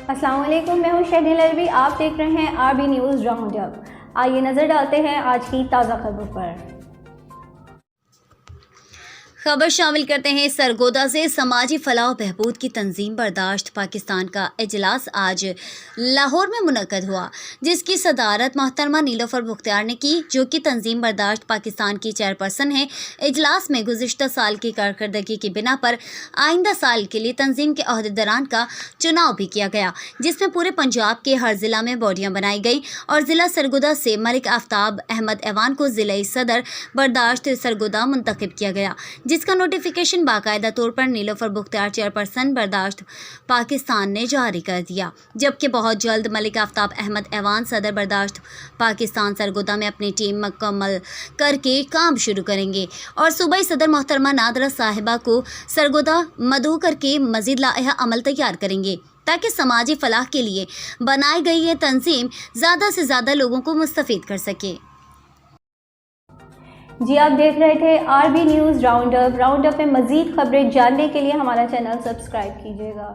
अस्सलाम वालेकुम, मैं हूं शहनील अलवी। आप देख रहे हैं आरबी न्यूज़ राउंड अप। आइए नज़र डालते हैं आज की ताज़ा खबरों पर। खबर शामिल करते हैं सरगोदा से। समाजी फलाह बहबूद की तंजीम बर्दाश्त पाकिस्तान का इजलास आज लाहौर में मुनक्कद हुआ, जिसकी सदारत मोहतरमा नीलोफर मुख्तियार ने की, जो कि तंजीम बर्दाश्त पाकिस्तान की चेयरपर्सन है। इजलास में गुज़िश्ता साल की कारकर्दगी की बिना पर आइंदा साल के लिए तंजीम के अहदेदारान का चुनाव भी किया गया, जिसमें पूरे पंजाब के हर ज़िला में बॉडियाँ बनाई गई और ज़िला सरगोदा से मलिक आफ्ताब अहमद ऐवान को ज़िले सदर बर्दाश्त सरगोदा मुंतखब किया गया, जिसका नोटिफिकेशन बाकायदा तौर पर नीलोफर मुख्तियार चेयरपर्सन बर्दाश्त पाकिस्तान ने जारी कर दिया। जबकि बहुत जल्द मलिक आफ्ताब अहमद ऐवान सदर बर्दाश्त पाकिस्तान सरगोदा में अपनी टीम मुकम्मल करके काम शुरू करेंगे और सूबाई सदर मोहतरमा नादरा साहिबा को सरगोदा मदऊ करके मजीद लाइहा अमल तैयार करेंगे, ताकि समाजी फलाह के लिए बनाई गई ये तंजीम ज़्यादा से ज़्यादा लोगों को मुस्तफ़ीद कर सके। जी, आप देख रहे थे आरबी न्यूज़ राउंड अप में मज़ीद खबरें जानने के लिए हमारा चैनल सब्सक्राइब कीजिएगा।